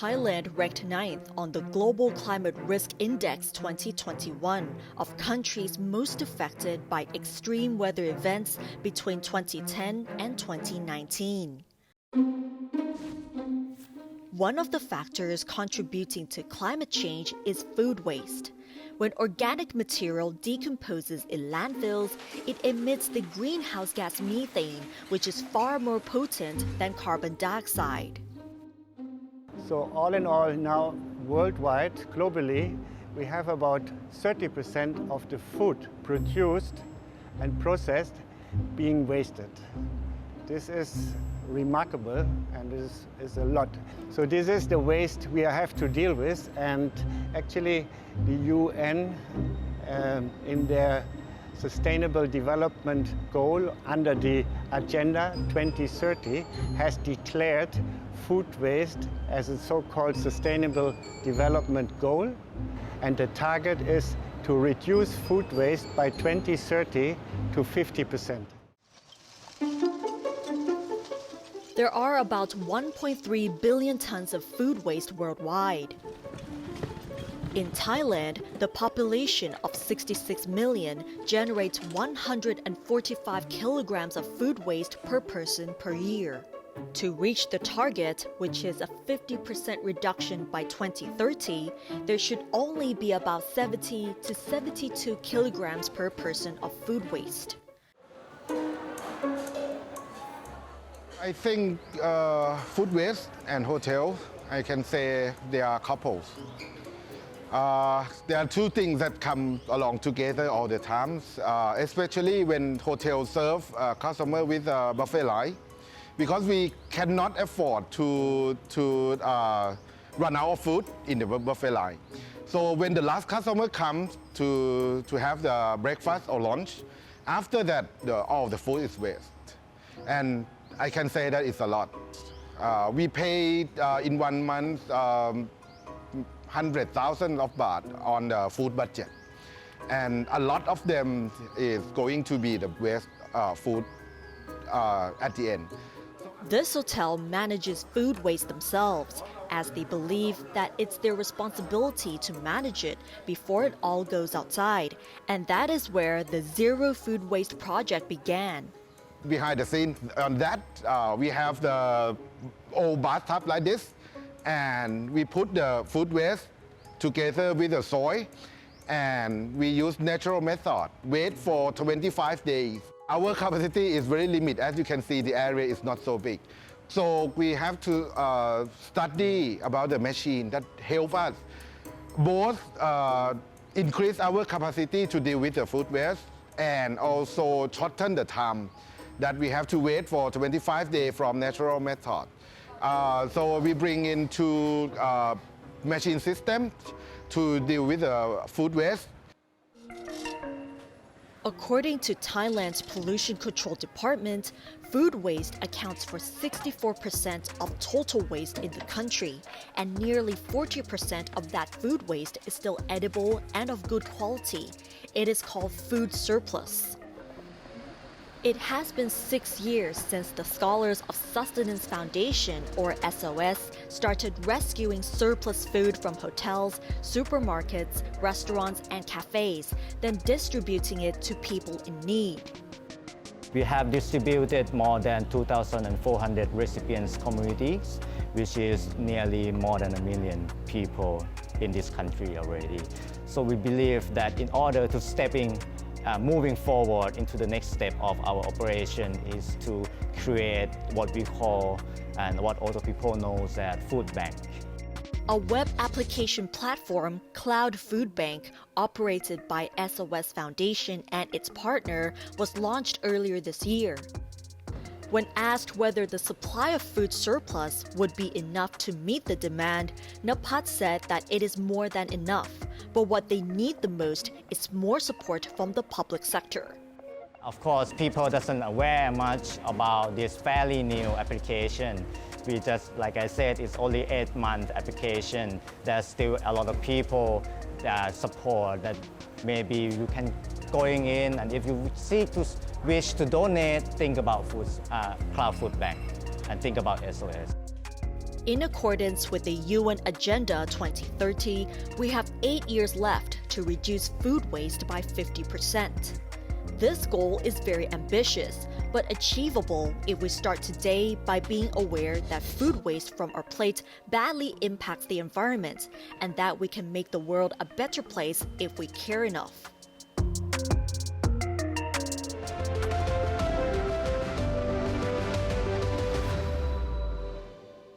Thailand ranked ninth on the Global Climate Risk Index 2021 of countries most affected by extreme weather events between 2010 and 2019. One of the factors contributing to climate change is food waste. When organic material decomposes in landfills, it emits the greenhouse gas methane, which is far more potent than carbon dioxide. So all in all, now worldwide, globally, we have about 30% of the food produced and processed being wasted. This is remarkable and this is a lot. So this is the waste we have to deal with, and actually the UN in their Sustainable Development Goal under the Agenda 2030 has declared food waste as a so-called Sustainable Development Goal, and the target is to reduce food waste by 2030 to 50%. There are about 1.3 billion tons of food waste worldwide. In Thailand, the population of 66 million generates 145 kilograms of food waste per person per year. To reach the target, which is a 50% reduction by 2030, there should only be about 70 to 72 kilograms per person of food waste. I think food waste and hotels, I can say they are couples. There are two things that come along together all the time, especially when hotels serve customer with a buffet line, because we cannot afford to run out of food in the buffet line. So when the last customer comes to have the breakfast or lunch, after that all the food is waste. And I can say that it's a lot. We pay in 1 month 100,000 of baht on the food budget, and a lot of them is going to be the waste food at the end. This hotel manages food waste themselves, as they believe that it's their responsibility to manage it before it all goes outside, and that is where the Zero Food Waste project began. Behind the scenes on that, we have the old bathtub like this, and we put the food waste together with the soil, and we use natural method, wait for 25 days. Our capacity is very limited. As you can see, the area is not so big. So we have to study about the machine that help us both increase our capacity to deal with the food waste and also shorten the time that we have to wait for 25 days from natural method. So we bring into machine system to deal with the food waste. According to Thailand's Pollution Control Department, food waste accounts for 64% of total waste in the country, and nearly 40% of that food waste is still edible and of good quality. It is called food surplus. It has been 6 years since the Scholars of Sustenance Foundation, or SOS, started rescuing surplus food from hotels, supermarkets, restaurants, and cafes, then distributing it to people in need. We have distributed more than 2,400 recipients communities, which is nearly more than 1 million people in this country already. So we believe that in order to moving forward into the next step of our operation is to create what we call and what other people know as food bank. A web application platform, Cloud Food Bank, operated by SOS Foundation and its partner, was launched earlier this year. When asked whether the supply of food surplus would be enough to meet the demand, Napat said that it is more than enough, but what they need the most is more support from the public sector. Of course, people doesn't aware much about this fairly new application. We just, like I said, it's only 8-month application. There's still a lot of people that support that maybe you can going in, and if you wish to donate, think about Cloud Food Bank and think about SOS. In accordance with the UN Agenda 2030, we have 8 years left to reduce food waste by 50%. This goal is very ambitious, but achievable if we start today by being aware that food waste from our plate badly impacts the environment and that we can make the world a better place if we care enough.